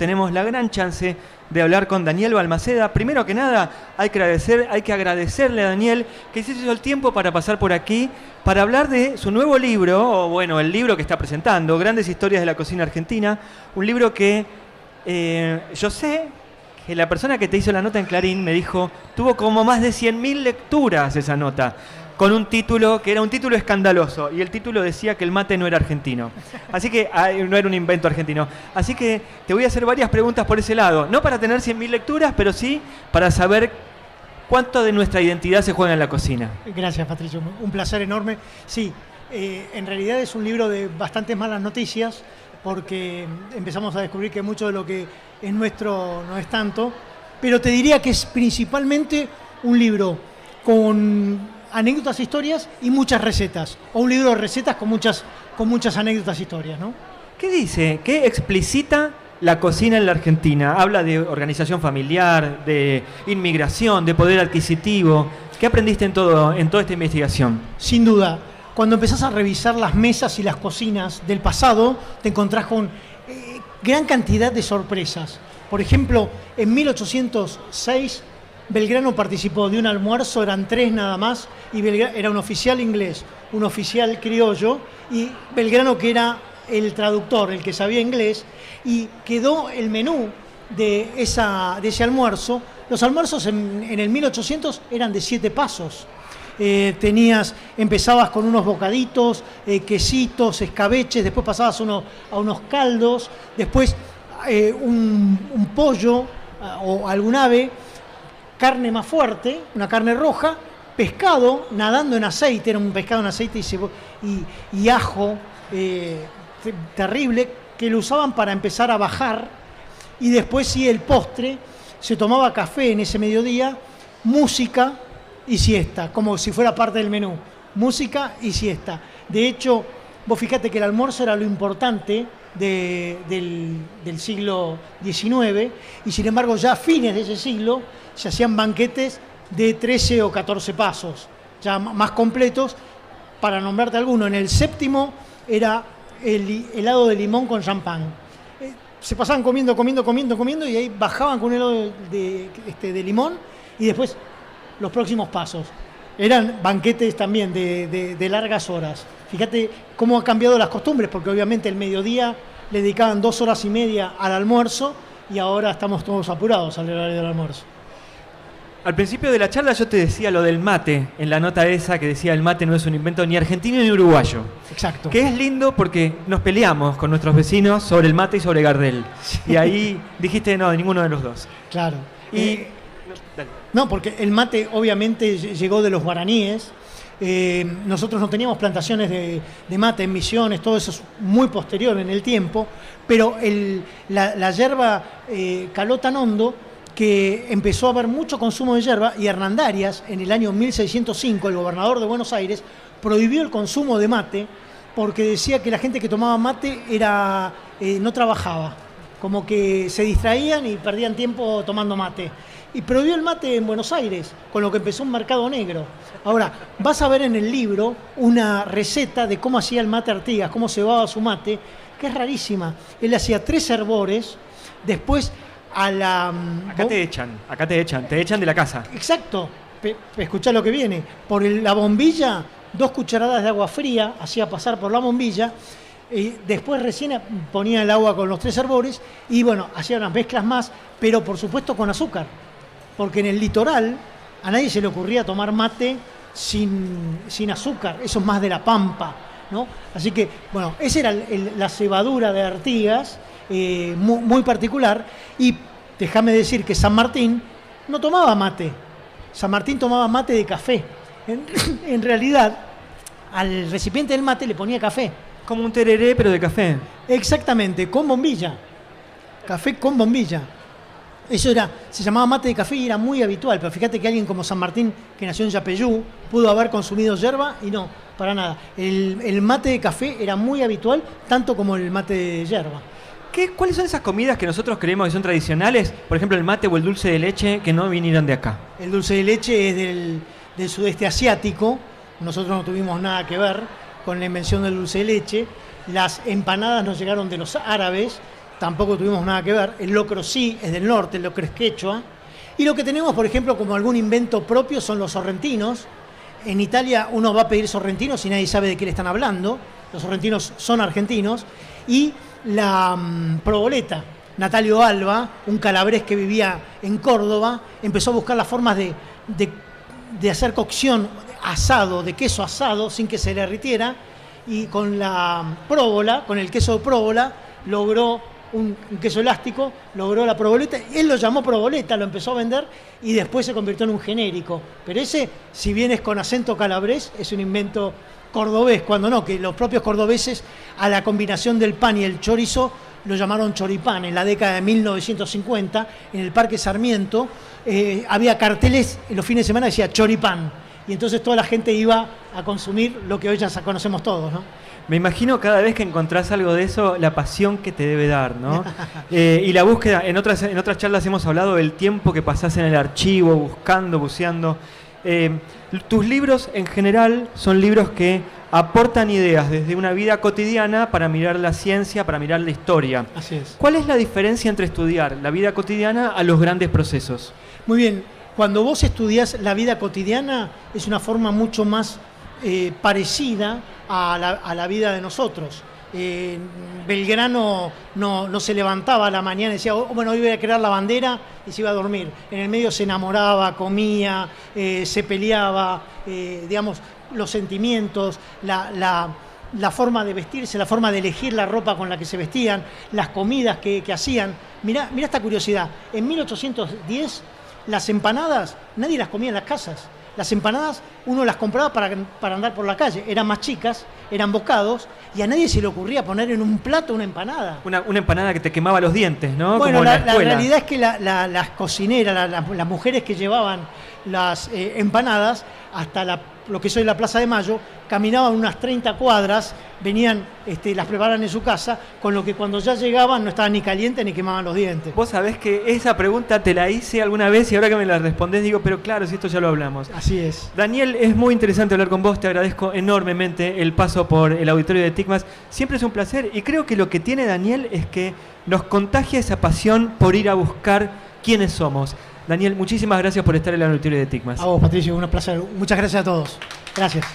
tenemos la gran chance de hablar con Daniel Balmaceda. Primero que nada, hay que agradecerle a Daniel que se hizo el tiempo para pasar por aquí para hablar de su nuevo libro, o bueno, el libro que está presentando, Grandes Historias de la Cocina Argentina, un libro que yo sé que la persona que te hizo la nota en Clarín me dijo, tuvo como más de 100.000 lecturas esa nota, con un título que era un título escandaloso, y el título decía que el mate no era argentino. Así que no era un invento argentino. Así que te voy a hacer varias preguntas por ese lado. No para tener 100.000 lecturas, pero sí para saber cuánto de nuestra identidad se juega en la cocina. Gracias, Patricio. Un placer enorme. Sí, en realidad es un libro de bastantes malas noticias, porque empezamos a descubrir que mucho de lo que es nuestro no es tanto. Pero te diría que es principalmente un libro con anécdotas, historias y muchas recetas, o un libro de recetas con muchas anécdotas, historias, ¿no? ¿Qué dice? ¿Qué explicita la cocina en la Argentina? Habla de organización familiar, de inmigración, de poder adquisitivo. ¿Qué aprendiste en toda esta investigación? Sin duda, cuando empezás a revisar las mesas y las cocinas del pasado, te encontrás con gran cantidad de sorpresas. Por ejemplo, en 1806 Belgrano participó de un almuerzo, eran 3 nada más, y era un oficial inglés, un oficial criollo, y Belgrano, que era el traductor, el que sabía inglés, y quedó el menú de ese almuerzo. Los almuerzos en el 1800 eran de 7 pasos. Empezabas con unos bocaditos, quesitos, escabeches, después pasabas a unos caldos, después un pollo o algún ave, carne más fuerte, una carne roja, pescado nadando en aceite, era un pescado en aceite y ajo terrible, que lo usaban para empezar a bajar, y después sí el postre, se tomaba café en ese mediodía, música y siesta, como si fuera parte del menú, música y siesta. De hecho, vos fíjate que el almuerzo era lo importante del siglo XIX, y sin embargo ya a fines de ese siglo se hacían banquetes de 13 o 14 pasos, ya más completos. Para nombrarte alguno, en el 7º era el helado de limón con champán. Se pasaban comiendo, y ahí bajaban con un helado de limón, y después los próximos pasos. Eran banquetes también de largas horas. Fíjate cómo han cambiado las costumbres, porque obviamente el mediodía le dedicaban 2 horas y media al almuerzo, y ahora estamos todos apurados al horario del almuerzo. Al principio de la charla yo te decía lo del mate, en la nota esa que decía el mate no es un invento ni argentino ni uruguayo. Exacto. Que es lindo porque nos peleamos con nuestros vecinos sobre el mate y sobre Gardel. Sí. Y ahí dijiste no, de ninguno de los dos. Claro. No, porque el mate obviamente llegó de los guaraníes. Nosotros no teníamos plantaciones de mate en Misiones, todo eso es muy posterior en el tiempo, pero la yerba caló tan hondo que empezó a haber mucho consumo de yerba, y Hernandarias, en el año 1605, el gobernador de Buenos Aires, prohibió el consumo de mate porque decía que la gente que tomaba mate no trabajaba, como que se distraían y perdían tiempo tomando mate. Y prohibió el mate en Buenos Aires, con lo que empezó un mercado negro. Ahora, vas a ver en el libro una receta de cómo hacía el mate Artigas, cómo cebaba su mate, que es rarísima. Él hacía 3 hervores, después Acá te echan de la casa. Exacto. Escuchá lo que viene. Por la bombilla, 2 cucharadas de agua fría, hacía pasar por la bombilla, después recién ponía el agua con los 3 hervores, y bueno, hacía unas mezclas más, pero por supuesto con azúcar, porque en el litoral a nadie se le ocurría tomar mate sin azúcar, eso es más de la Pampa, ¿no? Así que, bueno, esa era la cebadura de Artigas, muy particular. Y déjame decir que San Martín no tomaba mate. San Martín tomaba mate de café. En realidad, al recipiente del mate le ponía café. Como un tereré, pero de café. Exactamente, con bombilla. Café con bombilla. Eso se llamaba mate de café y era muy habitual. Pero fíjate que alguien como San Martín, que nació en Yapeyú, pudo haber consumido yerba, y no, para nada. El mate de café era muy habitual, tanto como el mate de yerba. ¿Cuáles son esas comidas que nosotros creemos que son tradicionales? Por ejemplo, el mate o el dulce de leche, que no vinieron de acá. El dulce de leche es del sudeste asiático. Nosotros no tuvimos nada que ver con la invención del dulce de leche. Las empanadas nos llegaron de los árabes, tampoco tuvimos nada que ver. El locro sí, es del norte, el locro es quechua. Y lo que tenemos, por ejemplo, como algún invento propio son los sorrentinos. En Italia uno va a pedir sorrentinos y nadie sabe de qué le están hablando. Los sorrentinos son argentinos. Y la proboleta. Natalio Alba, un calabrés que vivía en Córdoba, empezó a buscar las formas de hacer cocción, asado, de queso asado, sin que se le derritiera, y con la próbola, con el queso de próbola, logró un queso elástico, logró la proboleta. Él lo llamó proboleta, lo empezó a vender y después se convirtió en un genérico. Pero ese, si bien es con acento calabrés, es un invento cordobés, cuando no, que los propios cordobeses a la combinación del pan y el chorizo lo llamaron choripán. En la década de 1950, en el Parque Sarmiento, había carteles, en los fines de semana decía choripán, y entonces toda la gente iba a consumir lo que hoy ya conocemos todos, ¿no? Me imagino cada vez que encontrás algo de eso, la pasión que te debe dar, ¿no? Y la búsqueda, en otras charlas hemos hablado del tiempo que pasás en el archivo, buscando, buceando. Tus libros en general son libros que aportan ideas desde una vida cotidiana para mirar la ciencia, para mirar la historia. Así es. ¿Cuál es la diferencia entre estudiar la vida cotidiana a los grandes procesos? Muy bien, cuando vos estudiás la vida cotidiana es una forma mucho más parecida a la vida de nosotros. Belgrano no se levantaba a la mañana y decía, oh, bueno, hoy voy a crear la bandera, y se iba a dormir. En el medio se enamoraba, comía, se peleaba, digamos, los sentimientos, la forma de vestirse, la forma de elegir la ropa con la que se vestían, las comidas que hacían. Mirá esta curiosidad. En 1810 las empanadas nadie las comía en las casas. Las empanadas uno las compraba para andar por la calle. Eran más chicas, eran bocados, y a nadie se le ocurría poner en un plato una empanada. Una empanada que te quemaba los dientes, ¿no? Bueno, como en la escuela. realidad es que las cocineras, las mujeres que llevaban las empanadas hasta lo que es hoy la Plaza de Mayo, caminaban unas 30 cuadras, venían, las preparaban en su casa, con lo que cuando ya llegaban no estaban ni calientes ni quemaban los dientes. Vos sabés que esa pregunta te la hice alguna vez y ahora que me la respondés digo, pero claro, si esto ya lo hablamos. Así es. Daniel, es muy interesante hablar con vos, te agradezco enormemente el paso por el auditorio de TICMAS. Siempre es un placer y creo que lo que tiene Daniel es que nos contagia esa pasión por ir a buscar quiénes somos. Daniel, muchísimas gracias por estar en el auditorio de TICMAS. A vos, Patricio, un placer. Muchas gracias a todos. Gracias.